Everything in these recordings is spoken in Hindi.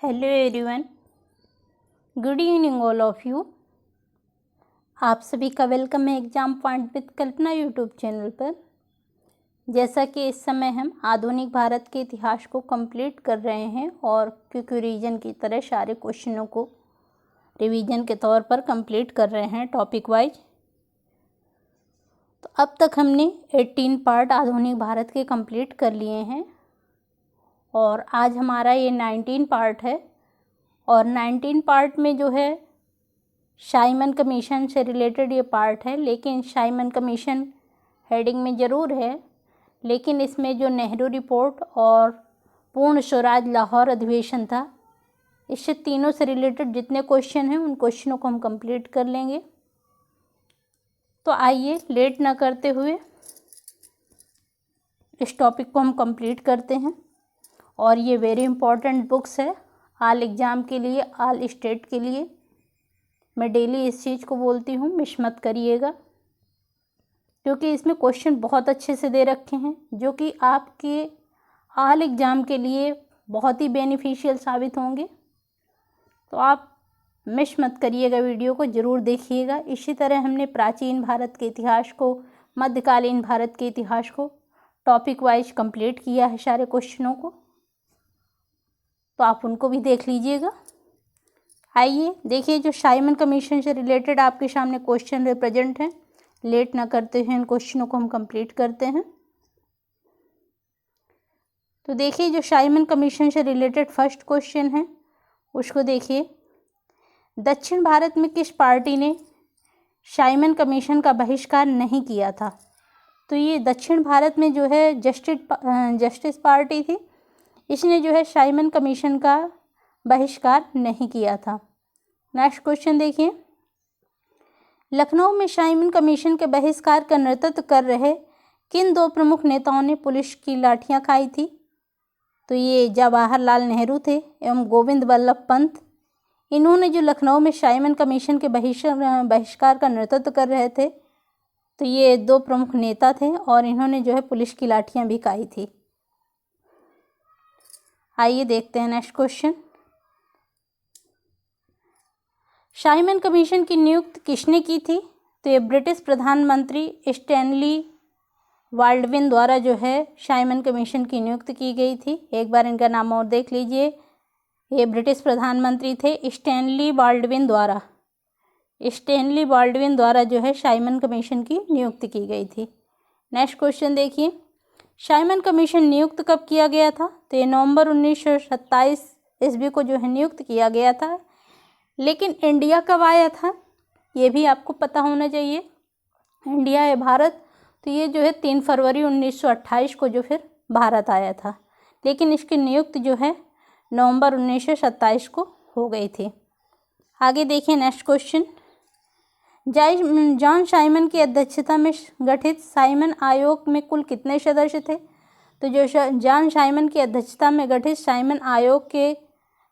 Hello everyone, good evening all of you. आप सभी का वेलकम है exam point with Kalpana YouTube channel पर। जैसा कि इस समय हम आधुनिक भारत के इतिहास को कंप्लीट कर रहे हैं और क्विक रिवीजन की तरह सारे क्वेश्चनों को रिवीजन के तौर पर कंप्लीट कर रहे हैं टॉपिक वाइज। तो अब तक हमने 18 पार्ट आधुनिक भारत के कंप्लीट कर लिए हैं और आज हमारा ये 19 पार्ट है। और 19 पार्ट में जो है साइमन कमीशन से रिलेटेड ये पार्ट है, लेकिन साइमन कमीशन हेडिंग में ज़रूर है, लेकिन इसमें जो नेहरू रिपोर्ट और पूर्ण स्वराज लाहौर अधिवेशन था, इससे तीनों से रिलेटेड जितने क्वेश्चन हैं उन क्वेश्चनों को हम कंप्लीट कर लेंगे। तो आइए लेट ना करते हुए इस टॉपिक को हम कंप्लीट करते हैं। और ये वेरी इंपॉर्टेंट बुक्स है ऑल एग्ज़ाम के लिए, ऑल स्टेट के लिए। मैं डेली इस चीज़ को बोलती हूँ, मिस मत करिएगा, क्योंकि इसमें क्वेश्चन बहुत अच्छे से दे रखे हैं जो कि आपके ऑल एग्ज़ाम के लिए बहुत ही बेनिफिशियल साबित होंगे। तो आप मिस मत करिएगा, वीडियो को ज़रूर देखिएगा। इसी तरह हमने प्राचीन भारत के इतिहास को, मध्यकालीन भारत के इतिहास को टॉपिक वाइज कंप्लीट किया है सारे क्वेश्चनों को, तो आप उनको भी देख लीजिएगा। आइए देखिए, जो साइमन कमीशन से रिलेटेड आपके सामने क्वेश्चन रिप्रेजेंट हैं। लेट ना करते हुए इन क्वेश्चनों को हम कंप्लीट करते हैं। तो देखिए, जो साइमन कमीशन से रिलेटेड फर्स्ट क्वेश्चन है उसको देखिए। दक्षिण भारत में किस पार्टी ने साइमन कमीशन का बहिष्कार नहीं किया था? तो ये दक्षिण भारत में जो है जस्टिस पार्टी थी, इसने जो है साइमन कमीशन का बहिष्कार नहीं किया था। नेक्स्ट क्वेश्चन देखिए। लखनऊ में साइमन कमीशन के बहिष्कार का नेतृत्व कर रहे किन दो प्रमुख नेताओं ने पुलिस की लाठियां खाई थी? तो ये जवाहरलाल नेहरू थे एवं गोविंद वल्लभ पंत। इन्होंने जो लखनऊ में साइमन कमीशन के बहिष्कार का नेतृत्व कर रहे थे, तो ये दो प्रमुख नेता थे और इन्होंने जो है पुलिस की लाठियां भी खाई थी। आइए देखते हैं नेक्स्ट क्वेश्चन। साइमन कमीशन की नियुक्ति किसने की थी? तो ये ब्रिटिश प्रधानमंत्री स्टैनली बाल्डविन द्वारा जो है साइमन कमीशन की नियुक्ति की गई थी। एक बार इनका नाम और देख लीजिए। ये ब्रिटिश प्रधानमंत्री थे स्टैनली बाल्डविन द्वारा जो है साइमन कमीशन की नियुक्ति की गई थी। नेक्स्ट क्वेश्चन देखिए। साइमन कमीशन नियुक्त कब किया गया था? तो ये नवंबर 1927 ईस्वी को जो है नियुक्त किया गया था। लेकिन इंडिया कब आया था ये भी आपको पता होना चाहिए। इंडिया है भारत, तो ये जो है 3 फरवरी 1928 को जो फिर भारत आया था, लेकिन इसकी नियुक्ति जो है नवंबर 1927 को हो गई थी। आगे देखिए नेक्स्ट क्वेश्चन। जॉन साइमन की अध्यक्षता में गठित साइमन आयोग में कुल कितने सदस्य थे? तो जो जॉन साइमन की अध्यक्षता में गठित साइमन आयोग के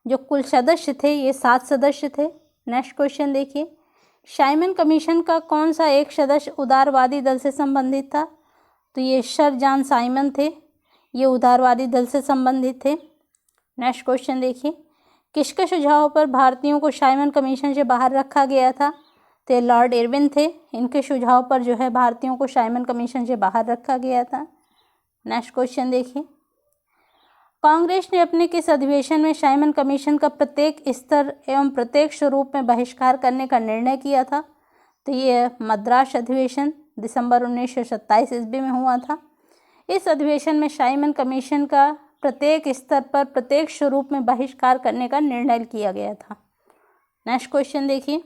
जो कुल सदस्य थे ये 7 सदस्य थे। नेक्स्ट क्वेश्चन देखिए। साइमन कमीशन का कौन सा एक सदस्य उदारवादी दल से संबंधित था? तो ये सर जॉन साइमन थे, ये उदारवादी दल से संबंधित थे। नेक्स्ट क्वेश्चन देखिए। किसके सुझाव पर भारतीयों को साइमन कमीशन से बाहर रखा गया था? तो लॉर्ड इरविन थे, इनके सुझाव पर जो है भारतीयों को साइमन कमीशन से बाहर रखा गया था। नेक्स्ट क्वेश्चन देखिए। कांग्रेस ने अपने किस अधिवेशन में साइमन कमीशन का प्रत्येक स्तर एवं प्रत्येक स्वरूप में बहिष्कार करने का निर्णय किया था? तो ये मद्रास अधिवेशन दिसंबर 1927 ईस्वी में हुआ था। इस अधिवेशन में साइमन कमीशन का प्रत्येक स्तर पर प्रत्येक स्वरूप में बहिष्कार करने का निर्णय किया गया था। नेक्स्ट क्वेश्चन देखिए।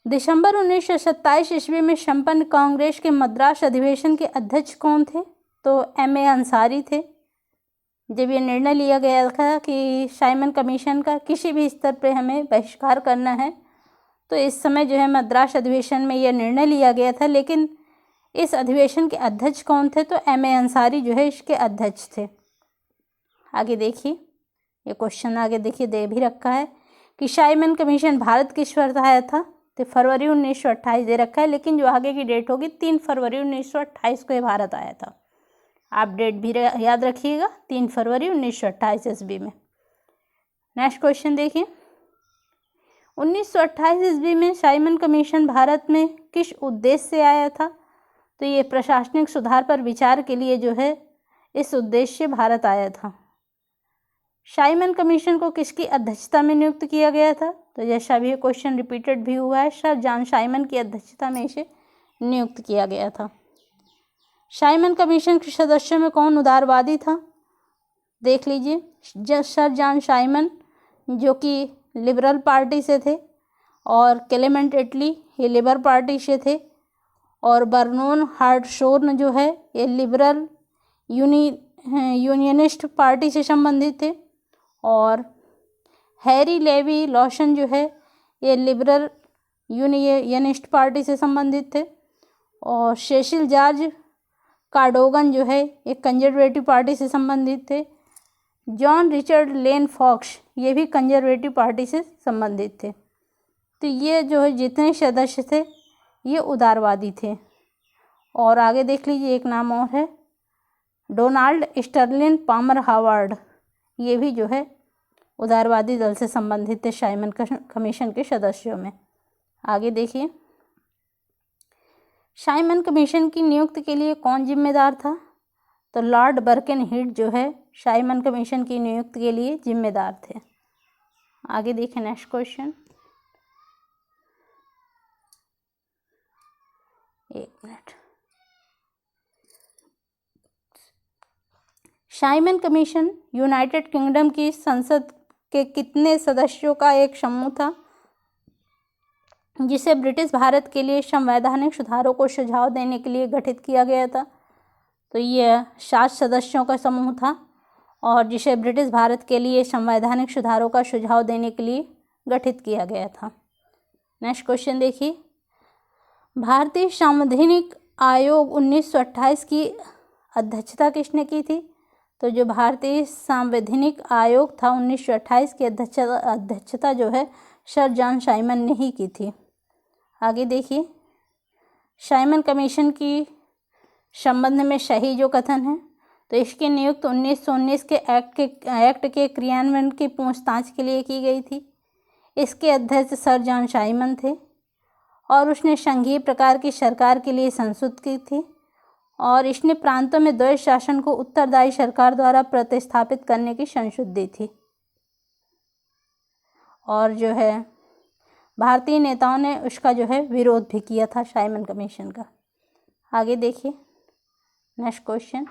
दिसंबर 1927 ईस्वी में संपन्न कांग्रेस के मद्रास अधिवेशन के अध्यक्ष कौन थे? तो M.A. अंसारी थे। जब ये निर्णय लिया गया था कि साइमन कमीशन का किसी भी स्तर पर हमें बहिष्कार करना है, तो इस समय जो है मद्रास अधिवेशन में यह निर्णय लिया गया था। लेकिन इस अधिवेशन के अध्यक्ष कौन थे? तो M.A. अंसारी जो है इसके अध्यक्ष थे। आगे देखिए, ये क्वेश्चन आगे देखिए दे भी रखा है कि साइमन कमीशन भारत किस वर्ष आया था? तो फरवरी 1928 दे रखा है, लेकिन जो आगे की डेट होगी 3 फरवरी 1928 को ये भारत आया था। आप डेट भी याद रखिएगा, 3 फरवरी 1928 ईस्वी में। नेक्स्ट क्वेश्चन देखिए, 1928 ईस्वी में साइमन कमीशन भारत में किस उद्देश्य से आया था? तो ये प्रशासनिक सुधार पर विचार के लिए जो है इस उद्देश्य से भारत आया था। साइमन कमीशन को किसकी अध्यक्षता में नियुक्त किया गया था? तो जैसा भी क्वेश्चन रिपीटेड भी हुआ है, सर जॉन साइमन की अध्यक्षता में इसे नियुक्त किया गया था। साइमन कमीशन के सदस्यों में कौन उदारवादी था? देख लीजिए, सर जॉन साइमन जो कि लिबरल पार्टी से थे, और क्लेमेंट एटली ये लेबर पार्टी से थे, और बर्नोन हार्टशोर्न जो है ये लिबरल यूनियनिस्ट पार्टी से संबंधित थे, और हैरी लेवी लॉसन जो है ये लिबरल यूनियनिस्ट पार्टी से संबंधित थे, और सेसिल जॉर्ज कार्डोगन जो है ये कंजर्वेटिव पार्टी से संबंधित थे। जॉन रिचर्ड लेन फॉक्स ये भी कंजर्वेटिव पार्टी से संबंधित थे। तो ये जो है जितने सदस्य थे ये उदारवादी थे। और आगे देख लीजिए, एक नाम और है डोनाल्ड स्टर्लिन पामर हावर्ड, ये भी जो है उदारवादी दल से संबंधित थे साइमन कमीशन के सदस्यों में। आगे देखिए, साइमन कमीशन की नियुक्ति के लिए कौन जिम्मेदार था? तो लॉर्ड बर्किनहेड जो है साइमन कमीशन की नियुक्ति के लिए जिम्मेदार थे। आगे देखिए नेक्स्ट क्वेश्चन, एक minute. Simon commission United kingdom की संसद के कितने सदस्यों का एक समूह था, जिसे ब्रिटिश भारत के लिए संवैधानिक सुधारों को सुझाव देने के लिए गठित किया गया था? तो यह 7 सदस्यों का समूह था, और जिसे ब्रिटिश भारत के लिए संवैधानिक सुधारों का सुझाव देने के लिए गठित किया गया था। नेक्स्ट क्वेश्चन देखिए, भारतीय संवैधानिक आयोग 1928 की अध्यक्षता किसने की थी? तो जो भारतीय संवैधानिक आयोग था 1928 की अध्यक्षता जो है सर जॉन साइमन ने ही की थी। आगे देखिए, साइमन कमीशन की संबंध में सही जो कथन है, तो इसकी नियुक्त 1919 के एक्ट के क्रियान्वयन की पूछताछ के लिए की गई थी। इसके अध्यक्ष सर जॉन साइमन थे, और उसने संघीय प्रकार की सरकार के लिए संशोधित की थी, और इसने प्रांतों में द्वैध शासन को उत्तरदायी सरकार द्वारा प्रतिस्थापित करने की संशोधन दी थी। और जो है भारतीय नेताओं ने उसका जो है विरोध भी किया था साइमन कमीशन का। आगे देखिए next question,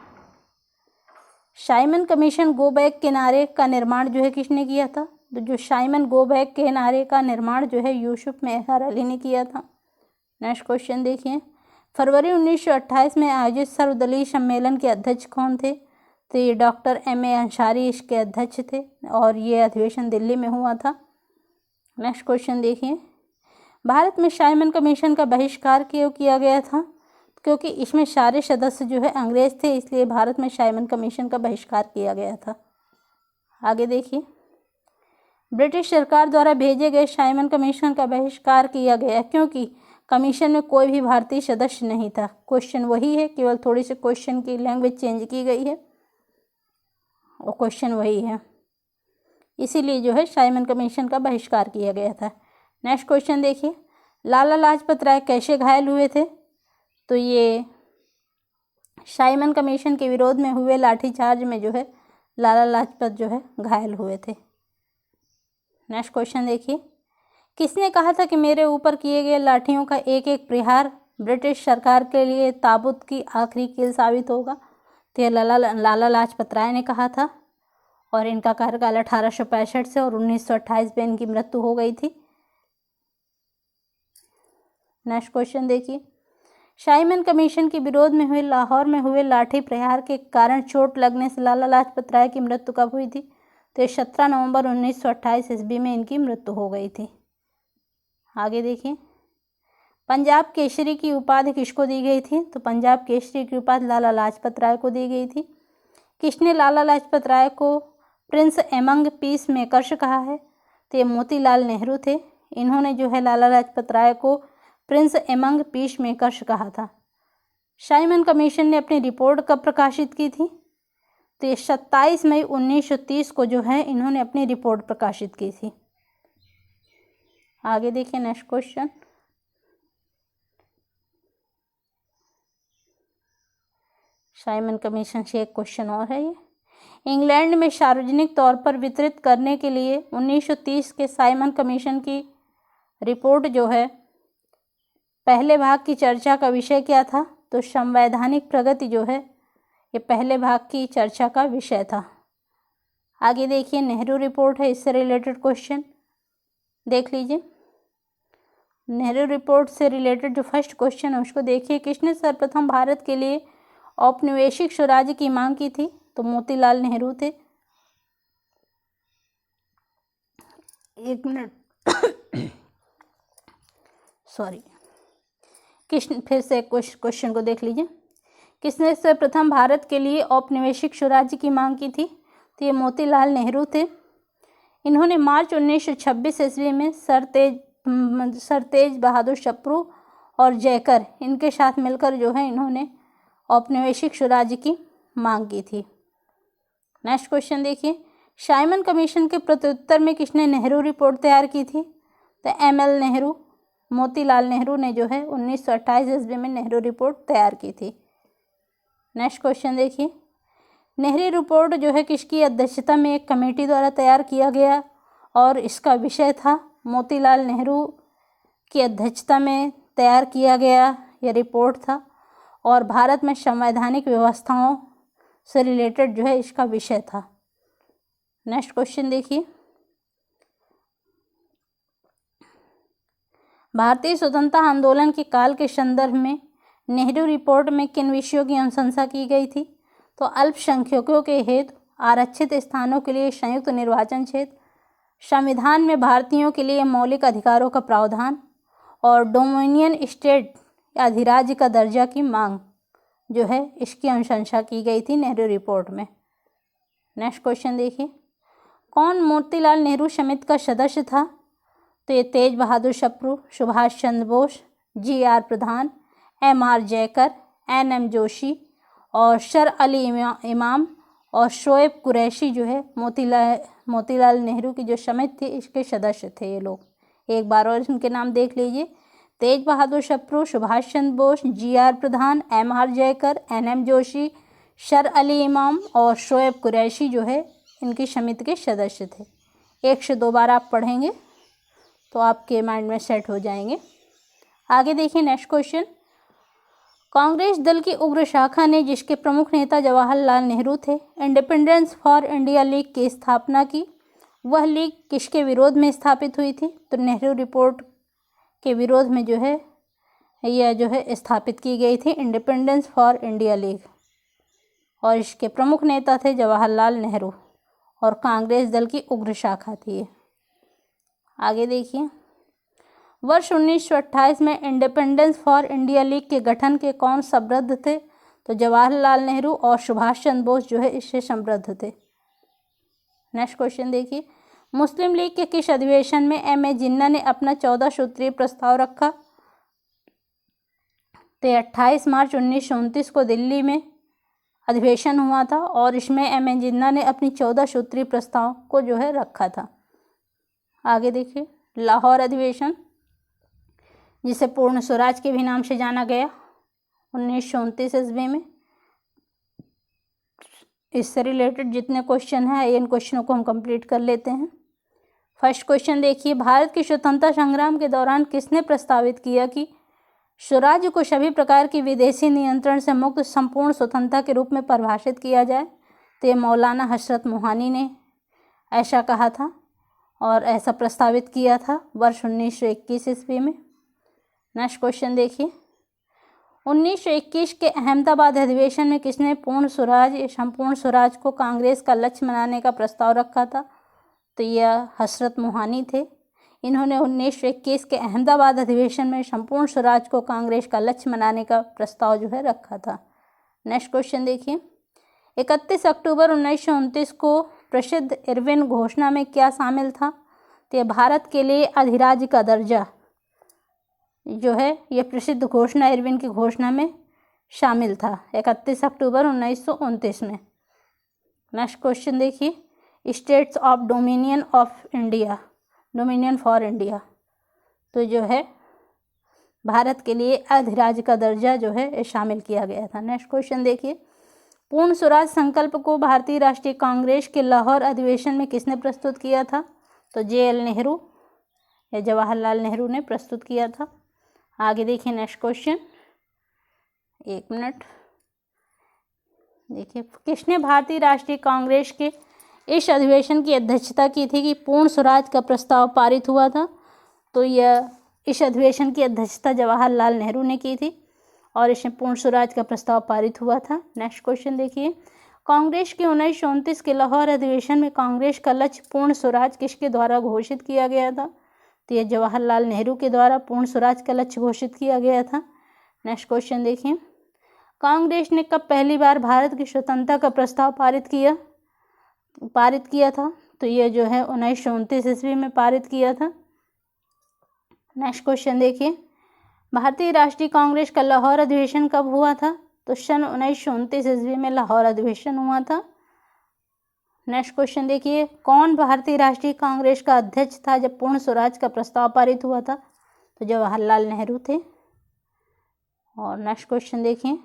Simon commission go back किनारे का निर्माण जो है किसने किया था? तो जो साइमन गो बैक किनारे का निर्माण जो है यूसुफ मेहर अली ने किया था। नेक्स्ट क्वेश्चन देखिए, फरवरी 1928 में आयोजित सर्वदलीय सम्मेलन के अध्यक्ष कौन थे? तो ये डॉक्टर M.A. अंसारी इसके अध्यक्ष थे, और ये अधिवेशन दिल्ली में हुआ था। नेक्स्ट क्वेश्चन देखिए, भारत में साइमन कमीशन का बहिष्कार क्यों किया गया था? क्योंकि इसमें सारे सदस्य जो है अंग्रेज थे, इसलिए भारत में साइमन कमीशन का बहिष्कार किया गया था। आगे देखिए, ब्रिटिश सरकार द्वारा भेजे गए साइमन कमीशन का बहिष्कार किया गया क्योंकि कमीशन में कोई भी भारतीय सदस्य नहीं था। क्वेश्चन वही है, केवल थोड़ी सी क्वेश्चन की लैंग्वेज चेंज की गई है, और क्वेश्चन वही है, इसीलिए जो है साइमन कमीशन का बहिष्कार किया गया था। नेक्स्ट क्वेश्चन देखिए, लाला लाजपत राय कैसे घायल हुए थे? तो ये साइमन कमीशन के विरोध में हुए लाठीचार्ज में जो है लाला लाजपत जो है घायल हुए थे। नेक्स्ट क्वेश्चन देखिए, किसने कहा था कि मेरे ऊपर किए गए लाठियों का एक एक प्रहार ब्रिटिश सरकार के लिए ताबूत की आखिरी कील साबित होगा? तो ये लाला लाजपत राय ने कहा था, और इनका कार्यकाल 1865 से और 1928 में इनकी मृत्यु हो गई थी। नेक्स्ट क्वेश्चन देखिए, साइमन कमीशन के विरोध में हुए लाहौर में हुए लाठी प्रहार के कारण चोट लगने से लाला लाजपत राय की मृत्यु कब हुई थी? तो 17 नवंबर 1928 ईस्वी में इनकी मृत्यु हो गई थी। आगे देखिए, पंजाब केसरी की उपाधि किसको दी गई थी? तो पंजाब केसरी की उपाधि लाला लाजपत राय को दी गई थी। किसने लाला लाजपत राय को प्रिंस एमंग पीस मेकर्स कहा है? तो ये मोतीलाल नेहरू थे। इन्होंने जो है लाला लाजपत राय को प्रिंस एमंग पीस मेकर्स कहा था। साइमन कमीशन ने अपनी रिपोर्ट कब प्रकाशित की थी? तो ये 27 मई 1930 को जो है इन्होंने अपनी रिपोर्ट प्रकाशित की थी। आगे देखिए नेक्स्ट क्वेश्चन। साइमन कमीशन से एक क्वेश्चन और है ये। इंग्लैंड में सार्वजनिक तौर पर वितरित करने के लिए 1930 के साइमन कमीशन की रिपोर्ट जो है, पहले भाग की चर्चा का विषय क्या था? तो संवैधानिक प्रगति जो है ये पहले भाग की चर्चा का विषय था। आगे देखिए नेहरू रिपोर्ट है, इससे रिलेटेड क्वेश्चन देख लीजिए। नेहरू रिपोर्ट से रिलेटेड जो फर्स्ट क्वेश्चन है उसको देखिए। किसने सर्वप्रथम भारत के लिए औपनिवेशिक स्वराज्य की मांग की थी? तो मोतीलाल नेहरू थे। एक मिनट सॉरी, किसने, फिर से क्वेश्चन को देख लीजिए। किसने सर्वप्रथम भारत के लिए औपनिवेशिक स्वराज्य की मांग की थी? तो ये मोतीलाल नेहरू थे। इन्होंने मार्च 1926 ईस्वी में सर तेज बहादुर सप्रू और जयकर इनके साथ मिलकर जो है इन्होंने औपनिवेशिक स्वराज्य की मांग की थी। नेक्स्ट क्वेश्चन देखिए। साइमन कमीशन के प्रत्युत्तर में किसने नेहरू रिपोर्ट तैयार की थी? तो एमएल नेहरू, मोतीलाल नेहरू ने जो है 1928 ईस्वी में नेहरू रिपोर्ट तैयार की थी। नेक्स्ट क्वेश्चन देखिए। नेहरू रिपोर्ट जो है किसकी अध्यक्षता में एक कमेटी द्वारा तैयार किया गया और इसका विषय था? मोतीलाल नेहरू की अध्यक्षता में तैयार किया गया यह रिपोर्ट था और भारत में संवैधानिक व्यवस्थाओं से रिलेटेड जो है इसका विषय था। नेक्स्ट क्वेश्चन देखिए। भारतीय स्वतंत्रता आंदोलन के काल के संदर्भ में नेहरू रिपोर्ट में किन विषयों की अनुशंसा की गई थी? तो अल्पसंख्यकों के हेतु आरक्षित स्थानों के लिए संयुक्त निर्वाचन क्षेत्र, संविधान में भारतीयों के लिए मौलिक अधिकारों का प्रावधान और डोमिनियन स्टेट अधिराज्य का दर्जा की मांग जो है इसकी अनुशंसा की गई थी नेहरू रिपोर्ट में। नेक्स्ट क्वेश्चन देखिए। कौन मोतीलाल नेहरू समिति का सदस्य था? तो ये तेज Bahadur Sapru, Subhash Chandra Bose, GR Pradhan, MR Jayakar, NM Joshi और सर अली इमाम और शोएब कुरैशी जो है मोतीलाल नेहरू की जो समिति थी इसके सदस्य थे ये लोग। एक बार और इनके नाम देख लीजिए। Tej Bahadur Sapru, Subhash Chandra Bose, GR Pradhan, MR Jayakar, NM Joshi, sir Ali Imam और शोएब कुरैशी जो है इनकी समिति के सदस्य थे। 1 से 2 बार आप पढ़ेंगे तो आपके माइंड में सेट हो जाएंगे। आगे देखिए नेक्स्ट क्वेश्चन। कांग्रेस दल की उग्र शाखा ने, जिसके प्रमुख नेता जवाहरलाल नेहरू थे, इंडिपेंडेंस फॉर इंडिया लीग की स्थापना की। वह लीग किसके विरोध में स्थापित हुई थी? तो नेहरू रिपोर्ट के विरोध में जो है यह जो है स्थापित की गई थी इंडिपेंडेंस फॉर इंडिया लीग और इसके प्रमुख नेता थे जवाहरलाल नेहरू और कांग्रेस दल की उग्र शाखा थी ये। आगे देखिए। वर्ष 1928 में इंडिपेंडेंस फॉर इंडिया लीग के गठन के कौन संबद्ध थे? तो जवाहरलाल नेहरू और सुभाष चंद्र बोस जो है इससे संबद्ध थे। नेक्स्ट क्वेश्चन देखिए। मुस्लिम लीग के किस अधिवेशन में M.A. जिन्ना ने अपना 14 सूत्रीय प्रस्ताव रखा? तो 28 मार्च 1929 को दिल्ली में अधिवेशन हुआ था और इसमें M.A. जिन्ना ने अपनी 14 सूत्रीय प्रस्ताव को जो है रखा था। आगे देखिए। लाहौर अधिवेशन, जिसे पूर्ण स्वराज के भी नाम से जाना गया, 1929 ईस्वी में। इससे रिलेटेड जितने क्वेश्चन हैं इन क्वेश्चनों को हम कंप्लीट कर लेते हैं। फर्स्ट क्वेश्चन देखिए। भारत की स्वतंत्रता संग्राम के दौरान किसने प्रस्तावित किया कि स्वराज्य को सभी प्रकार की विदेशी नियंत्रण से मुक्त संपूर्ण स्वतंत्रता के रूप में परिभाषित किया जाए? तो ये मौलाना हजरत मोहानी ने ऐसा कहा था और ऐसा प्रस्तावित किया था वर्ष 1921 ईस्वी में। नेक्स्ट क्वेश्चन देखिए। 1921 के अहमदाबाद अधिवेशन में किसने पूर्ण स्वराज या संपूर्ण स्वराज को कांग्रेस का लक्ष्य बनाने का प्रस्ताव रखा था? तो यह हजरत मोहानी थे। इन्होंने 1921 के अहमदाबाद अधिवेशन में संपूर्ण स्वराज को कांग्रेस का लक्ष्य बनाने का प्रस्ताव जो है रखा था। नेक्स्ट क्वेश्चन देखिए। 31 अक्टूबर 1929 को प्रसिद्ध इरविन घोषणा में क्या शामिल था? तो यह भारत के लिए अधिराज्य का दर्जा जो है यह प्रसिद्ध घोषणा इरविन की घोषणा में शामिल था 31 अक्टूबर 1929 में। नेक्स्ट क्वेश्चन देखिए, states of dominion for India, तो जो है भारत के लिए अधिराज्य का दर्जा जो है ये शामिल किया गया था। नेक्स्ट क्वेश्चन देखिए, पूर्ण स्वराज संकल्प को भारतीय राष्ट्रीय कांग्रेस के लाहौर अधिवेशन में किसने प्रस्तुत किया था? तो JL नेहरू या जवाहरलाल नेहरू ने प्रस्तुत किया था। आगे देखिए नेक्स्ट क्वेश्चन, एक मिनट देखिए, किसने भारतीय राष्ट्रीय कांग्रेस के इस अधिवेशन की अध्यक्षता की थी कि पूर्ण स्वराज का प्रस्ताव पारित हुआ था? तो यह इस अधिवेशन की अध्यक्षता जवाहरलाल नेहरू ने की थी और इसमें पूर्ण स्वराज का प्रस्ताव पारित हुआ था। नेक्स्ट क्वेश्चन देखिए, कांग्रेस के 1939 के लाहौर अधिवेशन में कांग्रेस का लक्ष्य पूर्ण स्वराज किसके द्वारा घोषित किया गया था? तो यह जवाहरलाल नेहरू के द्वारा पूर्ण स्वराज का लक्ष्य घोषित किया गया था। नेक्स्ट क्वेश्चन देखिए, कांग्रेस ने कब पहली बार भारत की स्वतंत्रता का प्रस्ताव पारित किया था? तो यह जो है 1929 ईस्वी में पारित किया था। नेक्स्ट क्वेश्चन देखिए, भारतीय राष्ट्रीय कांग्रेस का लाहौर अधिवेशन कब हुआ था? तो सन 1929 ईस्वी में लाहौर अधिवेशन हुआ था। नेक्स्ट क्वेश्चन देखिए, कौन भारतीय राष्ट्रीय कांग्रेस का अध्यक्ष था जब पूर्ण स्वराज का प्रस्ताव पारित हुआ था? तो जवाहरलाल नेहरू थे। और नेक्स्ट क्वेश्चन देखिए,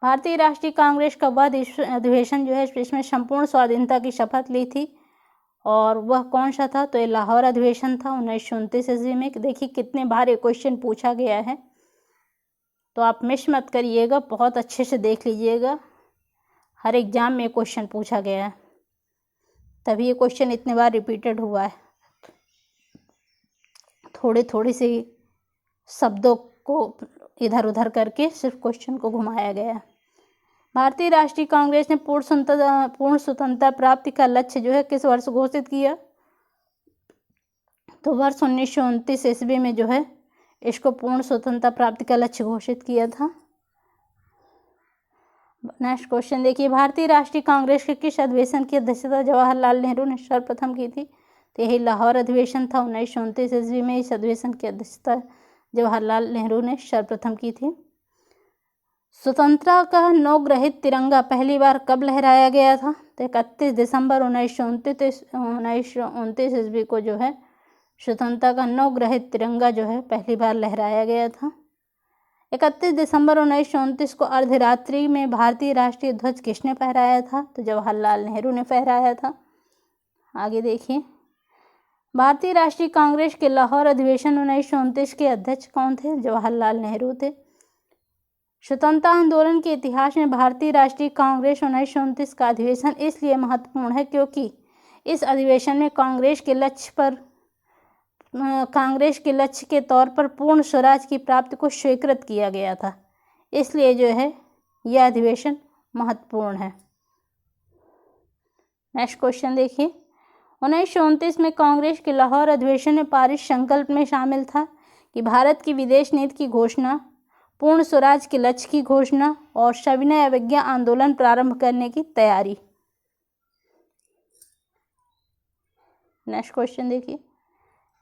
भारतीय राष्ट्रीय कांग्रेस का वह अधिवेशन जो है इसमें संपूर्ण स्वाधीनता की शपथ ली थी और वह कौन सा था? तो ये लाहौर अधिवेशन था 1929 ईस्वी में। देखिए कितने बार ये क्वेश्चन पूछा गया है, तो आप मिस मत करिएगा, बहुत अच्छे से देख लीजिएगा। हर एग्जाम में क्वेश्चन पूछा गया है, तभी ये क्वेश्चन इतने बार रिपीटेड हुआ है। थोड़े थोड़े से शब्दों को इधर उधर करके सिर्फ क्वेश्चन को घुमाया गया है। भारतीय राष्ट्रीय कांग्रेस ने पूर्ण स्वतंत्रता प्राप्ति का लक्ष्य जो है किस वर्ष घोषित किया? तो वर्ष 1929 ईस्वी में जो है इसको पूर्ण स्वतंत्रता प्राप्ति का लक्ष्य घोषित किया था। नेक्स्ट क्वेश्चन देखिए, भारतीय राष्ट्रीय कांग्रेस के किस अधिवेशन की अध्यक्षता जवाहरलाल नेहरू ने सर्वप्रथम की थी? तो यही लाहौर अधिवेशन था 1929 ईस्वी में। इस अधिवेशन की अध्यक्षता जवाहरलाल नेहरू ने सर्वप्रथम की थी। स्वतंत्रता का नवग्रहित तिरंगा पहली बार कब लहराया गया था? तो 31 दिसंबर 1929 ईस्वी को जो है स्वतंत्रता का नवग्रहित तिरंगा जो है पहली बार लहराया गया था। 31 दिसंबर 1929 को अर्धरात्रि में भारतीय राष्ट्रीय ध्वज किसने फहराया था? तो जवाहरलाल नेहरू ने फहराया था। आगे देखिए, भारतीय राष्ट्रीय कांग्रेस के लाहौर अधिवेशन 1929 के अध्यक्ष कौन थे? जवाहरलाल नेहरू थे। स्वतंत्रता आंदोलन के इतिहास में भारतीय राष्ट्रीय कांग्रेस 1929 का अधिवेशन इसलिए महत्वपूर्ण है क्योंकि इस अधिवेशन में कांग्रेस के लक्ष्य के तौर पर पूर्ण स्वराज की प्राप्ति को स्वीकृत किया गया था। इसलिए जो है यह अधिवेशन महत्वपूर्ण है। नेक्स्ट क्वेश्चन देखिए, 1929 में कांग्रेस के लाहौर अधिवेशन में पारित संकल्प में शामिल था कि भारत की विदेश नीति की घोषणा, पूर्ण स्वराज के लक्ष्य की घोषणा और सविनय अवज्ञा आंदोलन प्रारंभ करने की तैयारी। नेक्स्ट क्वेश्चन देखिए,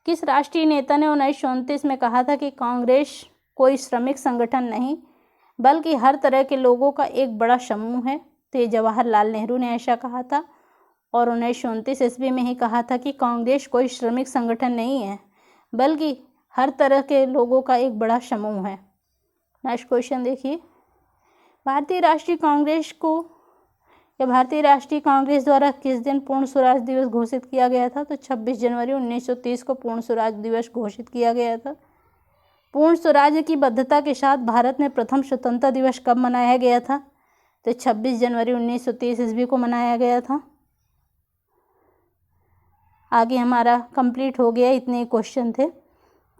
किस राष्ट्रीय नेता ने 1929 में कहा था कि कांग्रेस कोई श्रमिक संगठन नहीं बल्कि हर तरह के लोगों का एक बड़ा समूह है? तो ये जवाहरलाल नेहरू ने ऐसा कहा था और 1929 ईस्वी में ही कहा था कि कांग्रेस कोई श्रमिक संगठन नहीं है बल्कि हर तरह के लोगों का एक बड़ा समूह है। नेक्स्ट क्वेश्चन देखिए, भारतीय राष्ट्रीय कांग्रेस द्वारा किस दिन पूर्ण स्वराज दिवस घोषित किया गया था? तो 26 जनवरी 1930 को पूर्ण स्वराज दिवस घोषित किया गया था। पूर्ण स्वराज की बद्धता के साथ भारत में प्रथम स्वतंत्रता दिवस कब मनाया गया था? तो 26 जनवरी 1930 ईस्वी को मनाया गया था। आगे हमारा कंप्लीट हो गया, इतने क्वेश्चन थे।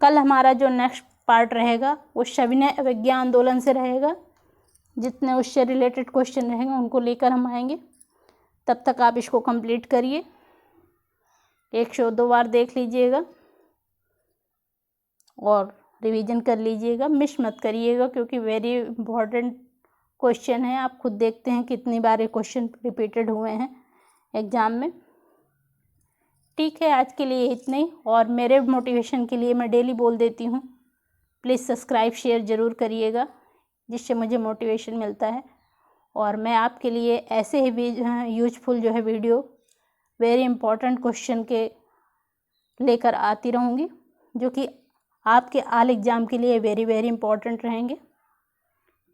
कल हमारा जो नेक्स्ट पार्ट रहेगा वो सविनय अवज्ञा आंदोलन से रहेगा। जितने उससे रिलेटेड क्वेश्चन रहेंगे उनको लेकर हम आएंगे। तब तक आप इसको कंप्लीट करिए, 102 बार देख लीजिएगा और रिवीजन कर लीजिएगा, मिस मत करिएगा क्योंकि वेरी इम्पॉर्टेंट क्वेश्चन है। आप खुद देखते हैं कितनी बार ये क्वेश्चन रिपीटेड हुए हैं एग्ज़ाम में। ठीक है, आज के लिए इतना ही। और मेरे मोटिवेशन के लिए मैं डेली बोल देती हूँ, प्लीज़ सब्सक्राइब शेयर ज़रूर करिएगा जिससे मुझे मोटिवेशन मिलता है। और मैं आपके लिए ऐसे ही यूजफुल जो है वीडियो वेरी इंपॉर्टेंट क्वेश्चन के लेकर आती रहूँगी, जो कि आपके आल एग्ज़ाम के लिए वेरी वेरी इंपॉर्टेंट रहेंगे।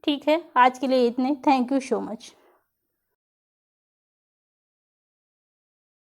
ठीक है, आज के लिए इतने। Thank you so much.